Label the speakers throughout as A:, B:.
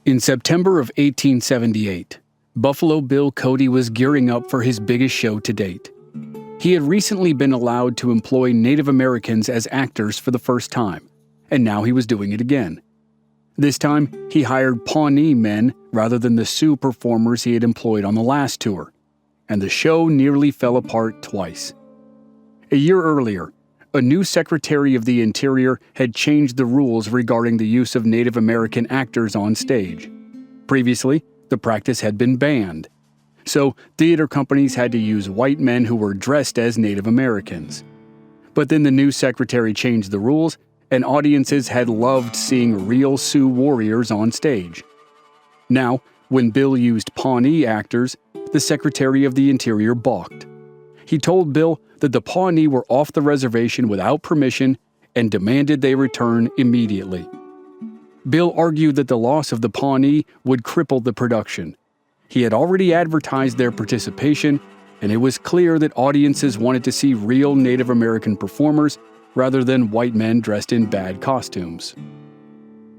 A: In September of 1878, Buffalo Bill Cody was gearing up for his biggest show to date. He had recently been allowed to employ Native Americans as actors for the first time, and now he was doing it again. This time, he hired Pawnee men rather than the Sioux performers he had employed on the last tour, and the show nearly fell apart twice. A year earlier, a new Secretary of the Interior had changed the rules regarding the use of Native American actors on stage. Previously, the practice had been banned. So, theater companies had to use white men who were dressed as Native Americans. But then the new secretary changed the rules, and audiences had loved seeing real Sioux warriors on stage. Now, when Bill used Pawnee actors, the Secretary of the Interior balked. He told Bill that the Pawnee were off the reservation without permission and demanded they return immediately. Bill argued that the loss of the Pawnee would cripple the production. He had already advertised their participation, and it was clear that audiences wanted to see real Native American performers rather than white men dressed in bad costumes.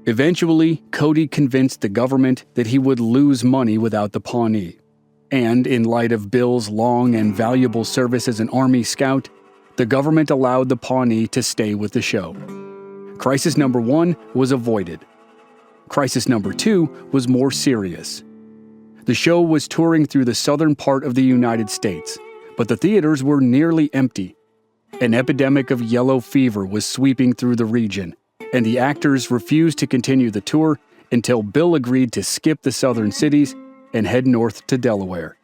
A: Eventually, Cody convinced the government that he would lose money without the Pawnee. And in light of Bill's long and valuable service as an Army scout, the government allowed the Pawnee to stay with the show. Crisis number 1 was avoided. Crisis number 2 was more serious. The show was touring through the southern part of the United States, but the theaters were nearly empty. An epidemic of yellow fever was sweeping through the region, and the actors refused to continue the tour until Bill agreed to skip the southern cities and head north to Delaware.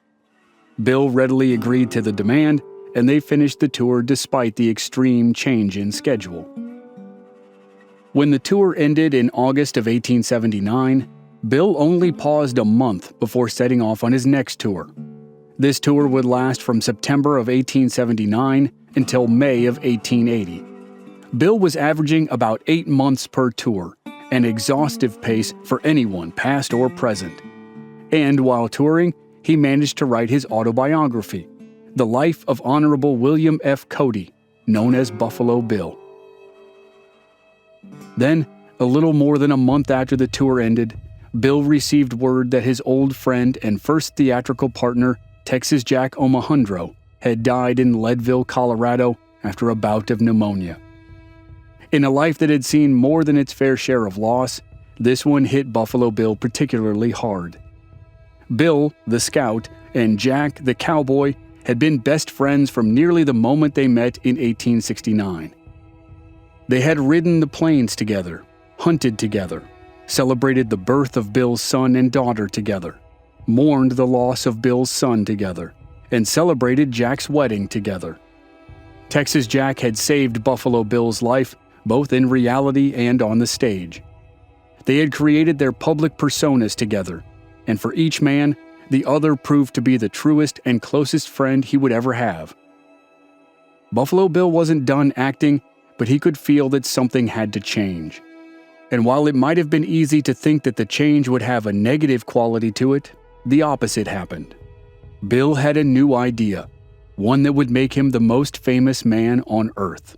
A: Bill readily agreed to the demand, and they finished the tour despite the extreme change in schedule. When the tour ended in August of 1879, Bill only paused a month before setting off on his next tour. This tour would last from September of 1879 until May of 1880. Bill was averaging about 8 months per tour, an exhaustive pace for anyone, past or present. And while touring, he managed to write his autobiography, The Life of Honorable William F. Cody, known as Buffalo Bill. Then, a little more than a month after the tour ended, Bill received word that his old friend and first theatrical partner, Texas Jack Omohundro, had died in Leadville, Colorado after a bout of pneumonia. In a life that had seen more than its fair share of loss, this one hit Buffalo Bill particularly hard. Bill, the scout, and Jack, the cowboy, had been best friends from nearly the moment they met in 1869. They had ridden the plains together, hunted together, celebrated the birth of Bill's son and daughter together, mourned the loss of Bill's son together, and celebrated Jack's wedding together. Texas Jack had saved Buffalo Bill's life, both in reality and on the stage. They had created their public personas together, and for each man, the other proved to be the truest and closest friend he would ever have. Buffalo Bill wasn't done acting, but he could feel that something had to change. And while it might have been easy to think that the change would have a negative quality to it, the opposite happened. Bill had a new idea, one that would make him the most famous man on earth.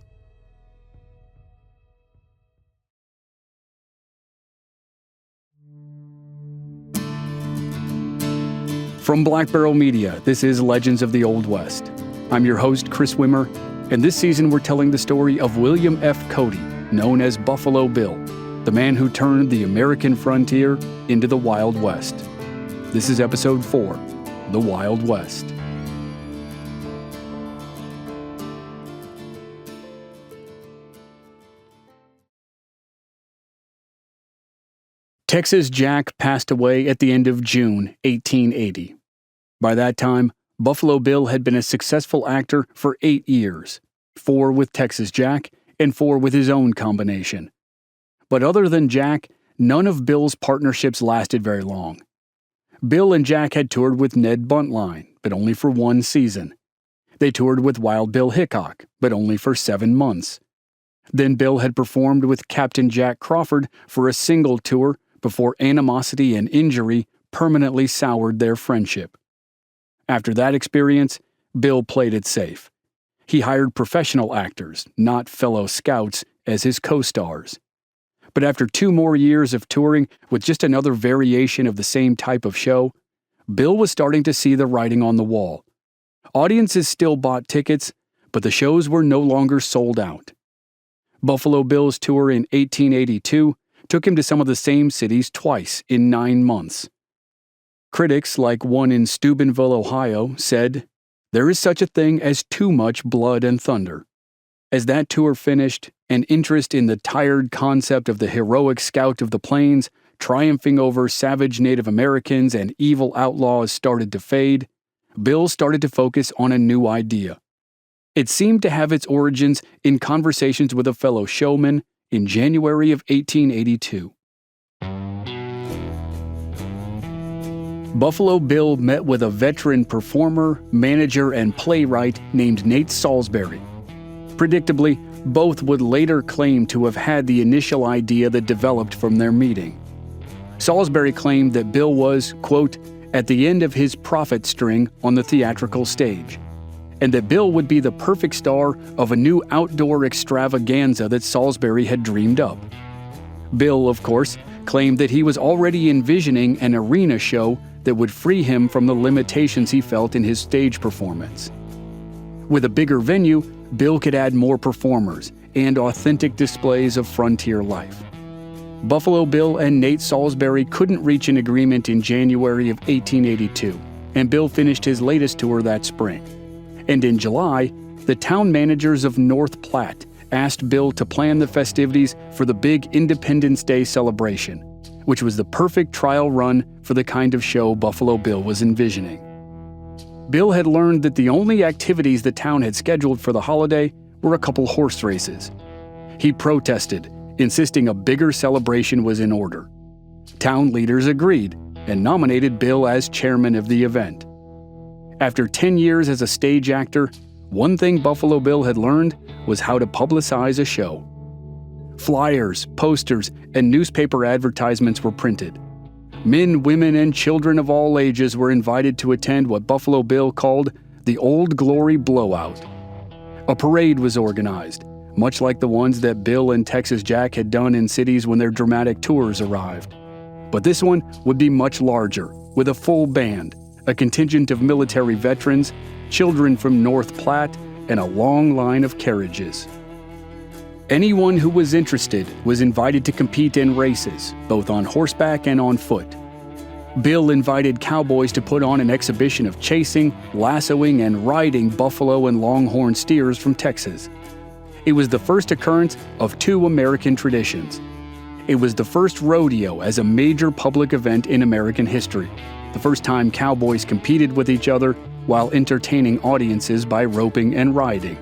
A: From Black Barrel Media, this is Legends of the Old West. I'm your host, Chris Wimmer, and this season we're telling the story of William F. Cody, known as Buffalo Bill, the man who turned the American frontier into the Wild West. This is Episode 4, The Wild West. Texas Jack passed away at the end of June 1880. By that time, Buffalo Bill had been a successful actor for 8 years, 4 with Texas Jack and 4 with his own combination. But other than Jack, none of Bill's partnerships lasted very long. Bill and Jack had toured with Ned Buntline, but only for 1 season. They toured with Wild Bill Hickok, but only for 7 months. Then Bill had performed with Captain Jack Crawford for a single tour before animosity and injury permanently soured their friendship. After that experience, Bill played it safe. He hired professional actors, not fellow scouts, as his co-stars. But after 2 more years of touring with just another variation of the same type of show, Bill was starting to see the writing on the wall. Audiences still bought tickets, but the shows were no longer sold out. Buffalo Bill's tour in 1882 took him to some of the same cities twice in 9 months. Critics, like one in Steubenville, Ohio, said, "There is such a thing as too much blood and thunder." As that tour finished, and interest in the tired concept of the heroic scout of the plains triumphing over savage Native Americans and evil outlaws started to fade, Bill started to focus on a new idea. It seemed to have its origins in conversations with a fellow showman in January of 1882. Buffalo Bill met with a veteran performer, manager, and playwright named Nate Salisbury. Predictably, both would later claim to have had the initial idea that developed from their meeting. Salisbury claimed that Bill was, quote, at the end of his profit string on the theatrical stage, and that Bill would be the perfect star of a new outdoor extravaganza that Salisbury had dreamed up. Bill, of course, claimed that he was already envisioning an arena show that would free him from the limitations he felt in his stage performance. With a bigger venue, Bill could add more performers and authentic displays of frontier life. Buffalo Bill and Nate Salisbury couldn't reach an agreement in January of 1882, and Bill finished his latest tour that spring. And in July, the town managers of North Platte asked Bill to plan the festivities for the big Independence Day celebration, which was the perfect trial run for the kind of show Buffalo Bill was envisioning. Bill had learned that the only activities the town had scheduled for the holiday were a couple horse races. He protested, insisting a bigger celebration was in order. Town leaders agreed and nominated Bill as chairman of the event. After 10 years as a stage actor, one thing Buffalo Bill had learned was how to publicize a show. Flyers, posters, and newspaper advertisements were printed. Men, women, and children of all ages were invited to attend what Buffalo Bill called the Old Glory Blowout. A parade was organized, much like the ones that Bill and Texas Jack had done in cities when their dramatic tours arrived. But this one would be much larger, with a full band, a contingent of military veterans, children from North Platte, and a long line of carriages. Anyone who was interested was invited to compete in races, both on horseback and on foot. Bill invited cowboys to put on an exhibition of chasing, lassoing, and riding buffalo and longhorn steers from Texas. It was the first occurrence of 2 American traditions. It was the first rodeo as a major public event in American history, the first time cowboys competed with each other while entertaining audiences by roping and riding.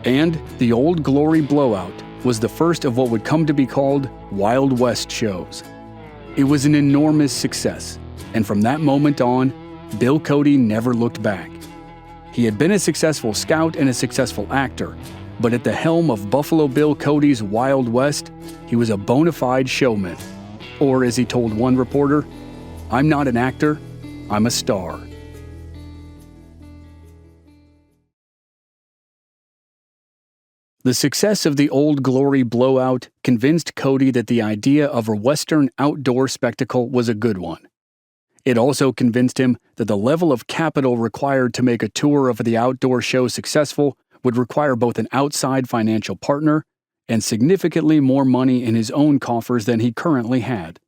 A: And the Old Glory Blowout was the first of what would come to be called Wild West shows. It was an enormous success, and from that moment on, Bill Cody never looked back. He had been a successful scout and a successful actor, but at the helm of Buffalo Bill Cody's Wild West, he was a bona fide showman. Or as he told one reporter, "I'm not an actor, I'm a star." The success of the Old Glory Blowout convinced Cody that the idea of a Western outdoor spectacle was a good one. It also convinced him that the level of capital required to make a tour of the outdoor show successful would require both an outside financial partner and significantly more money in his own coffers than he currently had.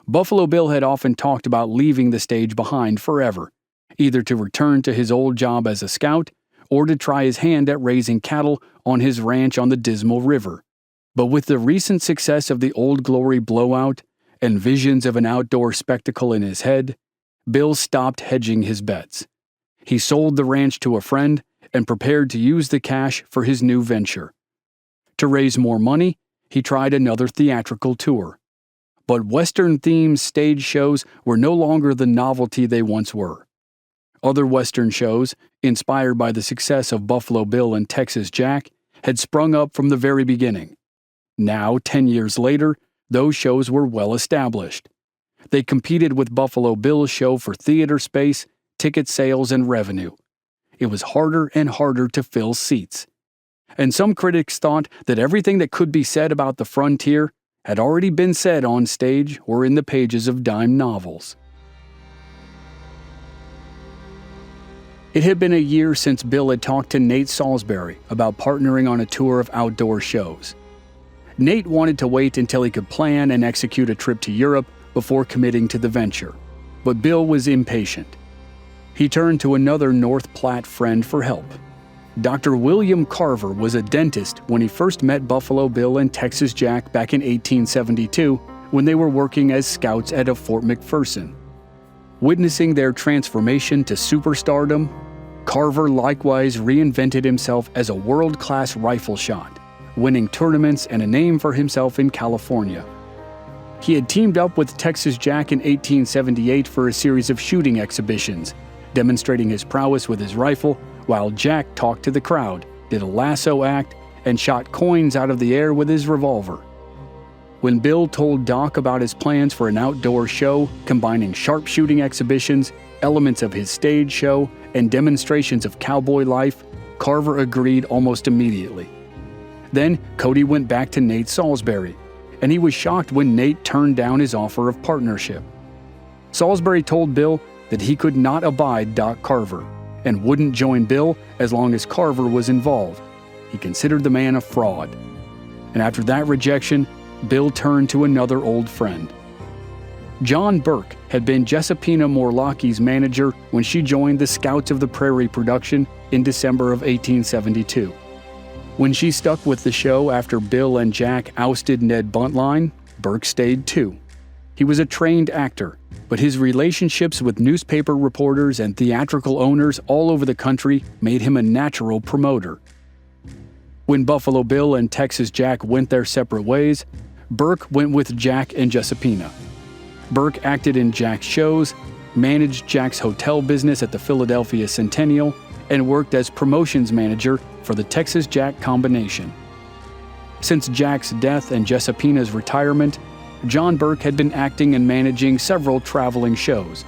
A: Buffalo Bill had often talked about leaving the stage behind forever, either to return to his old job as a scout or to try his hand at raising cattle on his ranch on the Dismal River. But with the recent success of the Old Glory Blowout and visions of an outdoor spectacle in his head, Bill stopped hedging his bets. He sold the ranch to a friend and prepared to use the cash for his new venture. To raise more money, he tried another theatrical tour. But Western-themed stage shows were no longer the novelty they once were. Other Western shows, inspired by the success of Buffalo Bill and Texas Jack, had sprung up from the very beginning. Now, 10 years later, those shows were well established. They competed with Buffalo Bill's show for theater space, ticket sales, and revenue. It was harder and harder to fill seats. and some critics thought that everything that could be said about the frontier had already been said on stage or in the pages of dime novels. It had been a year since Bill had talked to Nate Salisbury about partnering on a tour of outdoor shows. Nate wanted to wait until he could plan and execute a trip to Europe before committing to the venture, but Bill was impatient. He turned to another North Platte friend for help. Dr. William Carver was a dentist when he first met Buffalo Bill and Texas Jack back in 1872 when they were working as scouts at a Fort McPherson. Witnessing their transformation to superstardom, Carver likewise reinvented himself as a world-class rifle shot, winning tournaments and a name for himself in California. He had teamed up with Texas Jack in 1878 for a series of shooting exhibitions, demonstrating his prowess with his rifle, while Jack talked to the crowd, did a lasso act, and shot coins out of the air with his revolver. When Bill told Doc about his plans for an outdoor show combining sharpshooting exhibitions, elements of his stage show, and demonstrations of cowboy life, Carver agreed almost immediately. Then Cody went back to Nate Salisbury, and he was shocked when Nate turned down his offer of partnership. Salisbury told Bill that he could not abide Doc Carver and wouldn't join Bill as long as Carver was involved. He considered the man a fraud. And after that rejection, Bill turned to another old friend. John Burke had been Jessipina Morlocky's manager when she joined the Scouts of the Prairie production in December of 1872. When she stuck with the show after Bill and Jack ousted Ned Buntline, Burke stayed too. He was a trained actor, but his relationships with newspaper reporters and theatrical owners all over the country made him a natural promoter. When Buffalo Bill and Texas Jack went their separate ways, Burke went with Jack and Jessipina. Burke acted in Jack's shows, managed Jack's hotel business at the Philadelphia Centennial, and worked as promotions manager for the Texas Jack combination. Since Jack's death and Jessipina's retirement, John Burke had been acting and managing several traveling shows.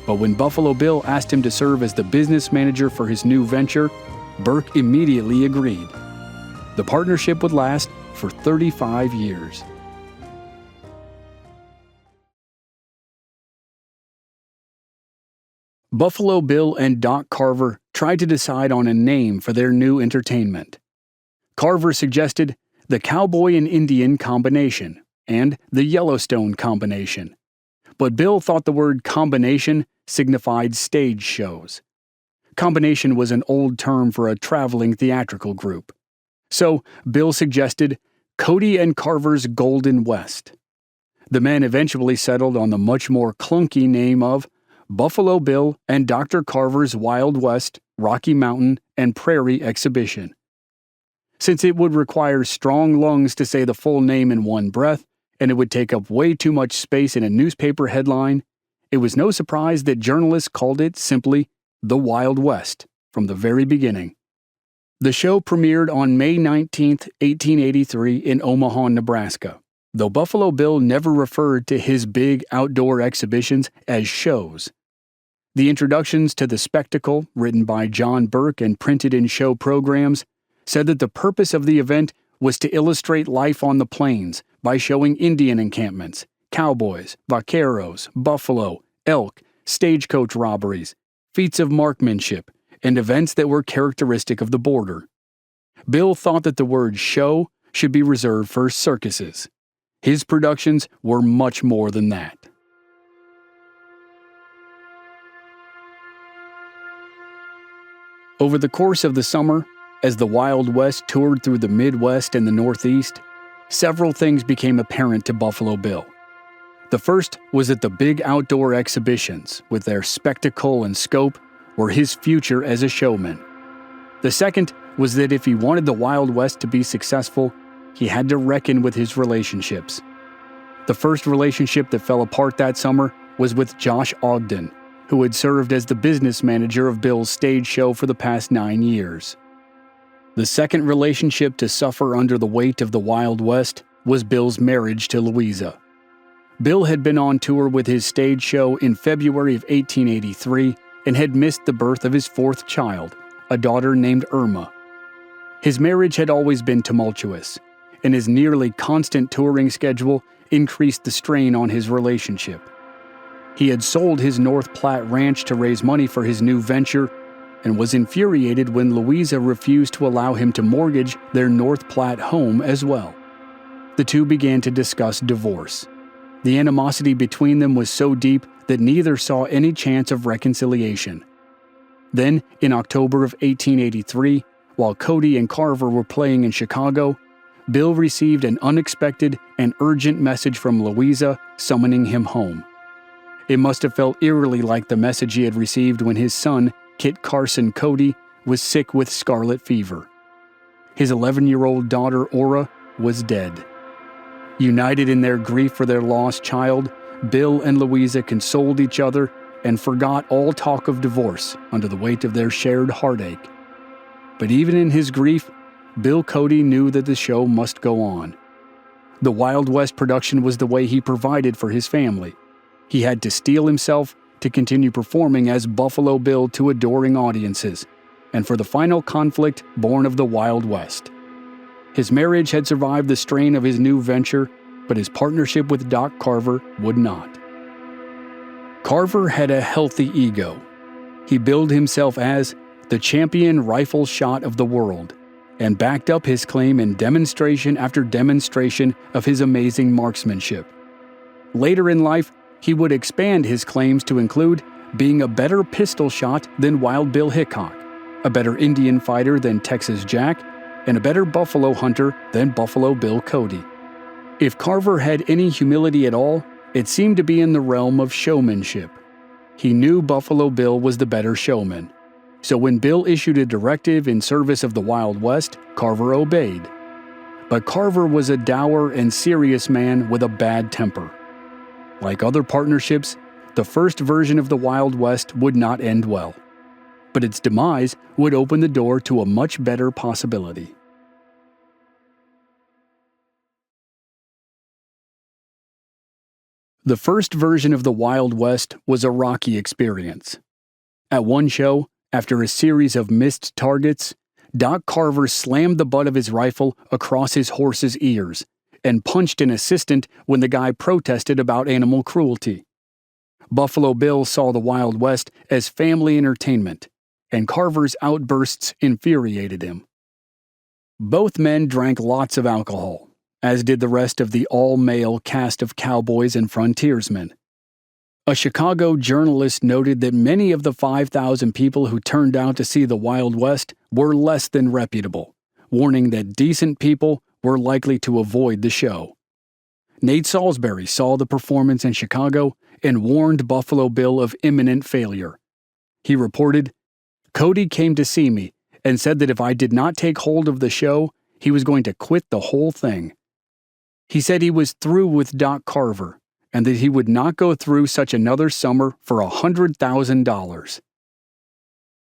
A: But when Buffalo Bill asked him to serve as the business manager for his new venture, Burke immediately agreed. The partnership would last for 35 years. Buffalo Bill and Doc Carver tried to decide on a name for their new entertainment. Carver suggested the Cowboy and Indian combination and the Yellowstone combination. But Bill thought the word combination signified stage shows. Combination was an old term for a traveling theatrical group. So Bill suggested Cody and Carver's Golden West. The men eventually settled on the much more clunky name of Buffalo Bill and Dr. Carver's Wild West, Rocky Mountain, and Prairie Exhibition. Since it would require strong lungs to say the full name in one breath, and it would take up way too much space in a newspaper headline, it was no surprise that journalists called it simply the Wild West from the very beginning. The show premiered on May 19, 1883 in Omaha, Nebraska, though Buffalo Bill never referred to his big outdoor exhibitions as shows. The introductions to the spectacle, written by John Burke and printed in show programs, said that the purpose of the event was to illustrate life on the plains by showing Indian encampments, cowboys, vaqueros, buffalo, elk, stagecoach robberies, feats of marksmanship, and events that were characteristic of the border. Bill thought that the word show should be reserved for circuses. His productions were much more than that. Over the course of the summer, as the Wild West toured through the Midwest and the Northeast, several things became apparent to Buffalo Bill. The first was that the big outdoor exhibitions, with their spectacle and scope, were his future as a showman. The second was that if he wanted the Wild West to be successful, he had to reckon with his relationships. The first relationship that fell apart that summer was with Josh Ogden, who had served as the business manager of Bill's stage show for the past 9 years. The second relationship to suffer under the weight of the Wild West was Bill's marriage to Louisa. Bill had been on tour with his stage show in February of 1883 and had missed the birth of his fourth child, a daughter named Irma. His marriage had always been tumultuous, and his nearly constant touring schedule increased the strain on his relationship. He had sold his North Platte ranch to raise money for his new venture and was infuriated when Louisa refused to allow him to mortgage their North Platte home as well. The two began to discuss divorce. The animosity between them was so deep that neither saw any chance of reconciliation. Then, in October of 1883, while Cody and Carver were playing in Chicago, Bill received an unexpected and urgent message from Louisa summoning him home. It must have felt eerily like the message he had received when his son, Kit Carson Cody, was sick with scarlet fever. His 11-year-old daughter, Ora, was dead. United in their grief for their lost child, Bill and Louisa consoled each other and forgot all talk of divorce under the weight of their shared heartache. But even in his grief, Bill Cody knew that the show must go on. The Wild West production was the way he provided for his family. He had to steel himself to continue performing as Buffalo Bill to adoring audiences, and for the final conflict born of the Wild West. His marriage had survived the strain of his new venture, but his partnership with Doc Carver would not. Carver had a healthy ego. He billed himself as the champion rifle shot of the world, and backed up his claim in demonstration after demonstration of his amazing marksmanship. Later in life, he would expand his claims to include being a better pistol shot than Wild Bill Hickok, a better Indian fighter than Texas Jack, and a better buffalo hunter than Buffalo Bill Cody. If Carver had any humility at all, it seemed to be in the realm of showmanship. He knew Buffalo Bill was the better showman. So when Bill issued a directive in service of the Wild West, Carver obeyed. But Carver was a dour and serious man with a bad temper. Like other partnerships, the first version of the Wild West would not end well. But its demise would open the door to a much better possibility. The first version of the Wild West was a rocky experience. At one show, after a series of missed targets, Doc Carver slammed the butt of his rifle across his horse's ears and punched an assistant when the guy protested about animal cruelty. Buffalo Bill saw the Wild West as family entertainment, and Carver's outbursts infuriated him. Both men drank lots of alcohol, as did the rest of the all-male cast of cowboys and frontiersmen. A Chicago journalist noted that many of the 5,000 people who turned out to see the Wild West were less than reputable, warning that decent people were likely to avoid the show. Nate Salisbury saw the performance in Chicago and warned Buffalo Bill of imminent failure. He reported, "Cody came to see me and said that if I did not take hold of the show, he was going to quit the whole thing. He said he was through with Doc Carver, and that he would not go through such another summer for $100,000.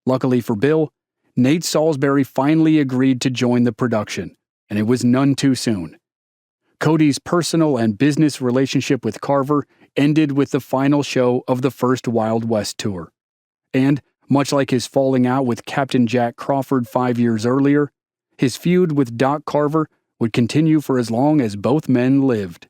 A: Luckily for Bill, Nate Salisbury finally agreed to join the production, and it was none too soon. Cody's personal and business relationship with Carver ended with the final show of the first Wild West tour. And, much like his falling out with Captain Jack Crawford 5 years earlier, his feud with Doc Carver would continue for as long as both men lived.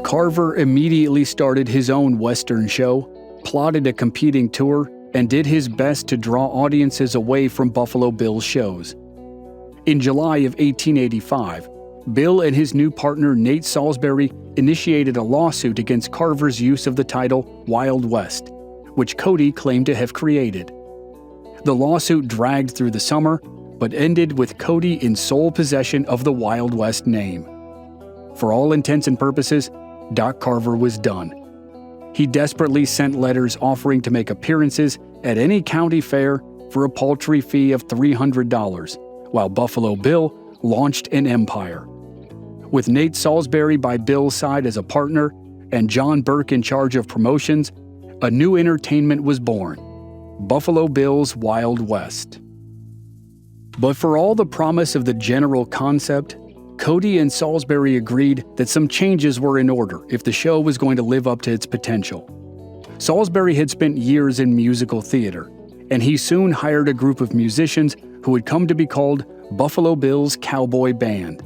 A: Carver immediately started his own Western show, plotted a competing tour, and did his best to draw audiences away from Buffalo Bill's shows. In July of 1885, Bill and his new partner Nate Salisbury initiated a lawsuit against Carver's use of the title Wild West, which Cody claimed to have created. The lawsuit dragged through the summer, but ended with Cody in sole possession of the Wild West name. For all intents and purposes, Doc Carver was done. He desperately sent letters offering to make appearances at any county fair for a paltry fee of $300, while Buffalo Bill launched an empire. With Nate Salisbury by Bill's side as a partner and John Burke in charge of promotions, a new entertainment was born, Buffalo Bill's Wild West. But for all the promise of the general concept, Cody and Salisbury agreed that some changes were in order if the show was going to live up to its potential. Salisbury had spent years in musical theater, and he soon hired a group of musicians who would come to be called Buffalo Bill's Cowboy Band.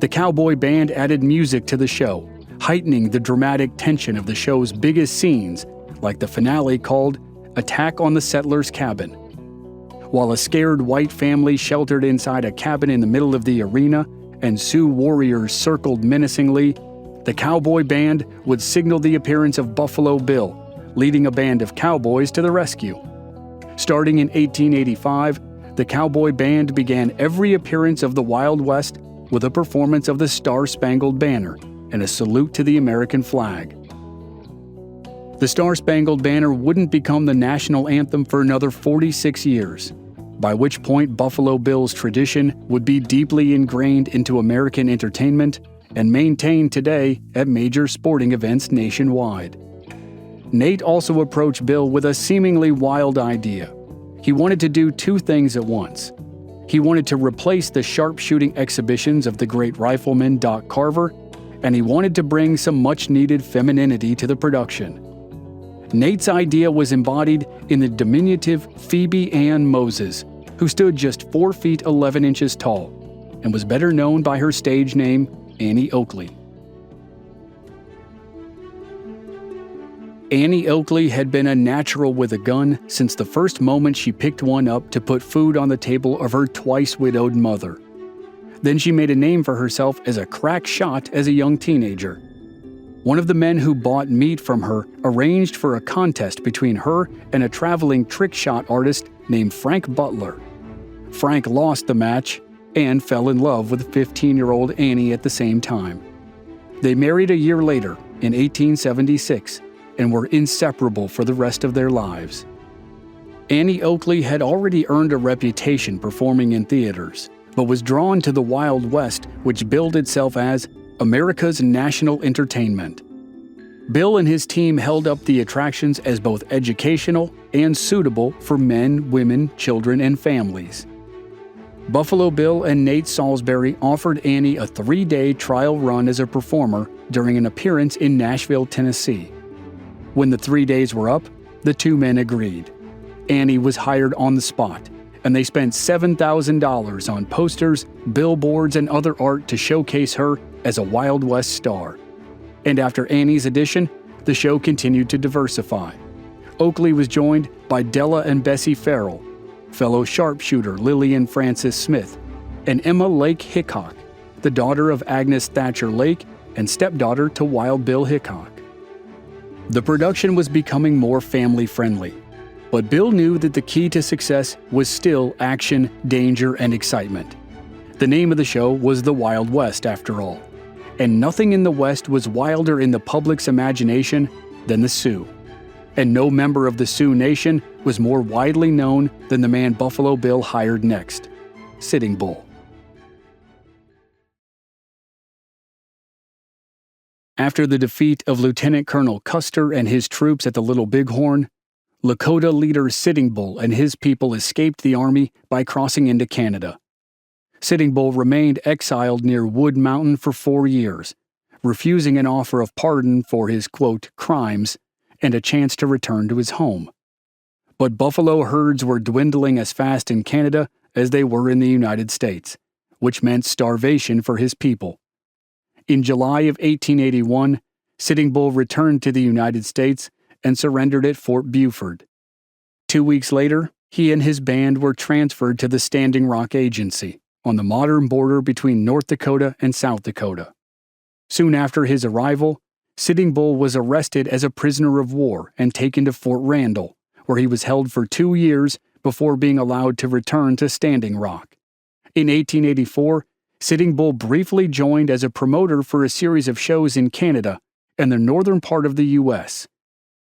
A: The Cowboy Band added music to the show, heightening the dramatic tension of the show's biggest scenes, like the finale called Attack on the Settler's Cabin. While a scared white family sheltered inside a cabin in the middle of the arena and Sioux warriors circled menacingly, the Cowboy Band would signal the appearance of Buffalo Bill, leading a band of cowboys to the rescue. Starting in 1885, the Cowboy Band began every appearance of the Wild West with a performance of the Star-Spangled Banner and a salute to the American flag. The Star-Spangled Banner wouldn't become the national anthem for another 46 years, by which point Buffalo Bill's tradition would be deeply ingrained into American entertainment and maintained today at major sporting events nationwide. Nate also approached Bill with a seemingly wild idea. He wanted to do two things at once. He wanted to replace the sharpshooting exhibitions of the great rifleman Doc Carver, and he wanted to bring some much-needed femininity to the production. Nate's idea was embodied in the diminutive Phoebe Ann Moses, who stood just 4 feet 11 inches tall, and was better known by her stage name, Annie Oakley. Annie Oakley had been a natural with a gun since the first moment she picked one up to put food on the table of her twice-widowed mother. Then she made a name for herself as a crack shot as a young teenager. One of the men who bought meat from her arranged for a contest between her and a traveling trick shot artist named Frank Butler. Frank lost the match and fell in love with 15-year-old Annie at the same time. They married a year later, in 1876, and were inseparable for the rest of their lives. Annie Oakley had already earned a reputation performing in theaters, but was drawn to the Wild West, which billed itself as America's national entertainment. Bill and his team held up the attractions as both educational and suitable for men, women, children, and families. Buffalo Bill and Nate Salisbury offered Annie a 3-day trial run as a performer during an appearance in Nashville, Tennessee. When the 3 days were up, the two men agreed. Annie was hired on the spot, and they spent $7,000 on posters, billboards, and other art to showcase her as a Wild West star. And after Annie's audition, the show continued to diversify. Oakley was joined by Della and Bessie Farrell, fellow sharpshooter Lillian Francis Smith, and Emma Lake Hickok, the daughter of Agnes Thatcher Lake and stepdaughter to Wild Bill Hickok. The production was becoming more family-friendly, but Bill knew that the key to success was still action, danger, and excitement. The name of the show was The Wild West, after all, and nothing in the West was wilder in the public's imagination than the Sioux. And no member of the Sioux Nation was more widely known than the man Buffalo Bill hired next, Sitting Bull. After the defeat of Lieutenant Colonel Custer and his troops at the Little Bighorn, Lakota leader Sitting Bull and his people escaped the army by crossing into Canada. Sitting Bull remained exiled near Wood Mountain for 4 years, refusing an offer of pardon for his, quote, crimes and a chance to return to his home. But buffalo herds were dwindling as fast in Canada as they were in the United States, which meant starvation for his people. In July of 1881, Sitting Bull returned to the United States and surrendered at Fort Buford. 2 weeks later, he and his band were transferred to the Standing Rock Agency, on the modern border between North Dakota and South Dakota. Soon after his arrival, Sitting Bull was arrested as a prisoner of war and taken to Fort Randall, where he was held for 2 years before being allowed to return to Standing Rock. In 1884, Sitting Bull briefly joined as a promoter for a series of shows in Canada and the northern part of the U.S.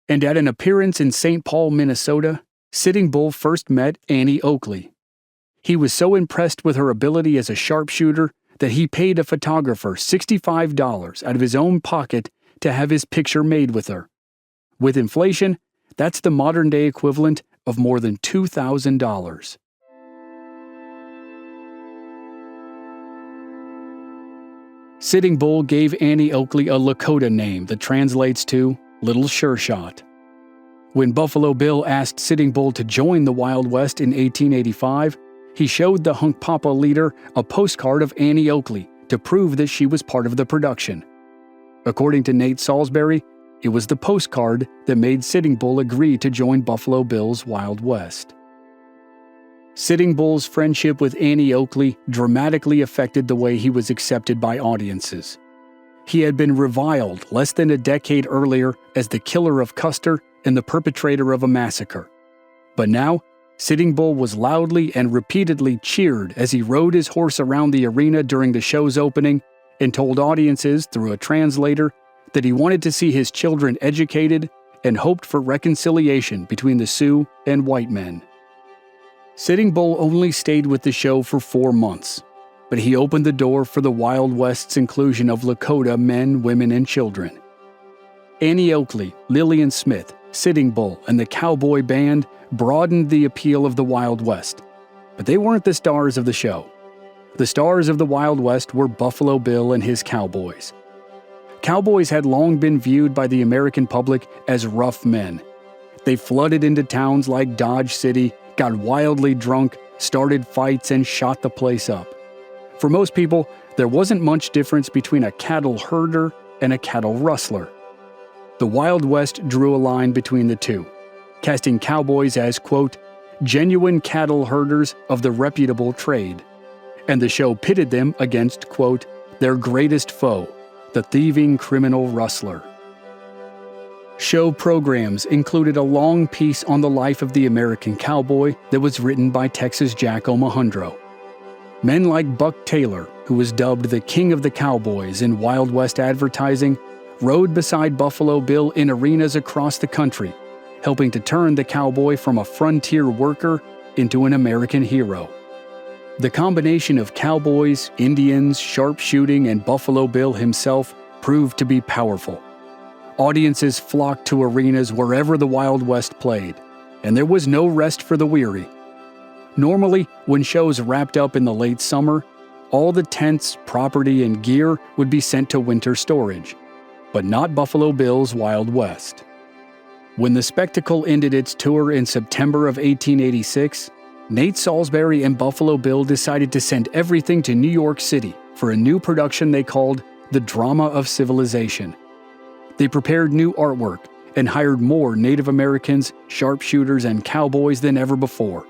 A: And at an appearance in St. Paul, Minnesota, Sitting Bull first met Annie Oakley. He was so impressed with her ability as a sharpshooter that he paid a photographer $65 out of his own pocket to have his picture made with her. With inflation, that's the modern-day equivalent of more than $2,000. Sitting Bull gave Annie Oakley a Lakota name that translates to Little Sure Shot. When Buffalo Bill asked Sitting Bull to join the Wild West in 1885, he showed the Hunkpapa leader a postcard of Annie Oakley to prove that she was part of the production. According to Nate Salisbury, it was the postcard that made Sitting Bull agree to join Buffalo Bill's Wild West. Sitting Bull's friendship with Annie Oakley dramatically affected the way he was accepted by audiences. He had been reviled less than a decade earlier as the killer of Custer and the perpetrator of a massacre. But now, Sitting Bull was loudly and repeatedly cheered as he rode his horse around the arena during the show's opening and told audiences through a translator that he wanted to see his children educated and hoped for reconciliation between the Sioux and white men. Sitting Bull only stayed with the show for 4 months, but he opened the door for the Wild West's inclusion of Lakota men, women, and children. Annie Oakley, Lillian Smith, Sitting Bull, and the Cowboy Band broadened the appeal of the Wild West, but they weren't the stars of the show. The stars of the Wild West were Buffalo Bill and his cowboys. Cowboys had long been viewed by the American public as rough men. They flooded into towns like Dodge City, got wildly drunk, started fights, and shot the place up. For most people, there wasn't much difference between a cattle herder and a cattle rustler. The Wild West drew a line between the two, casting cowboys as, quote, genuine cattle herders of the reputable trade. And the show pitted them against, quote, their greatest foe, the thieving criminal rustler. Show programs included a long piece on the life of the American cowboy that was written by Texas Jack Omohundro. Men like Buck Taylor, who was dubbed the King of the Cowboys in Wild West advertising, rode beside Buffalo Bill in arenas across the country, helping to turn the cowboy from a frontier worker into an American hero. The combination of cowboys, Indians, sharpshooting, and Buffalo Bill himself proved to be powerful. Audiences flocked to arenas wherever the Wild West played, and there was no rest for the weary. Normally, when shows wrapped up in the late summer, all the tents, property, and gear would be sent to winter storage, but not Buffalo Bill's Wild West. When the spectacle ended its tour in September of 1886, Nate Salisbury and Buffalo Bill decided to send everything to New York City for a new production they called The Drama of Civilization. They prepared new artwork and hired more Native Americans, sharpshooters, and cowboys than ever before.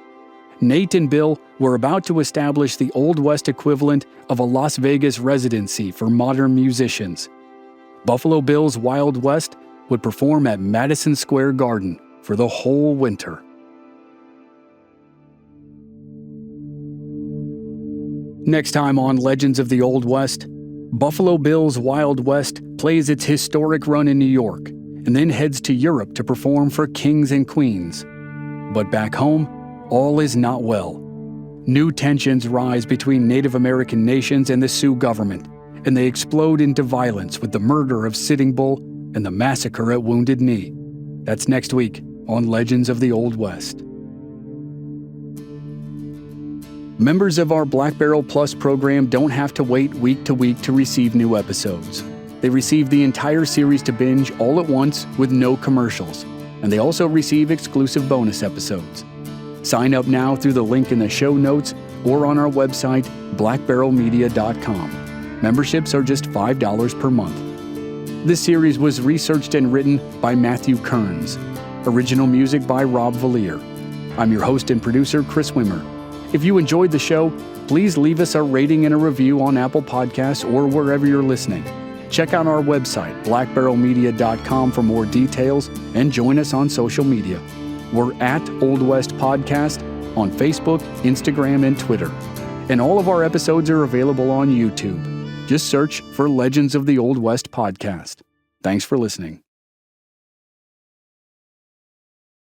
A: Nate and Bill were about to establish the Old West equivalent of a Las Vegas residency for modern musicians. Buffalo Bill's Wild West would perform at Madison Square Garden for the whole winter. Next time on Legends of the Old West, Buffalo Bill's Wild West plays its historic run in New York and then heads to Europe to perform for kings and queens. But back home, all is not well. New tensions rise between Native American nations and the Sioux government, and they explode into violence with the murder of Sitting Bull and the massacre at Wounded Knee. That's next week on Legends of the Old West. Members of our Black Barrel Plus program don't have to wait week to week to receive new episodes. They receive the entire series to binge all at once with no commercials, and they also receive exclusive bonus episodes. Sign up now through the link in the show notes or on our website, blackbarrelmedia.com. Memberships are just $5 per month. This series was researched and written by Matthew Kearns. Original music by Rob Valier. I'm your host and producer, Chris Wimmer. If you enjoyed the show, please leave us a rating and a review on Apple Podcasts or wherever you're listening. Check out our website, blackbarrelmedia.com, for more details, and join us on social media. We're at Old West Podcast on Facebook, Instagram, and Twitter. And all of our episodes are available on YouTube. Just search for Legends of the Old West Podcast. Thanks for listening.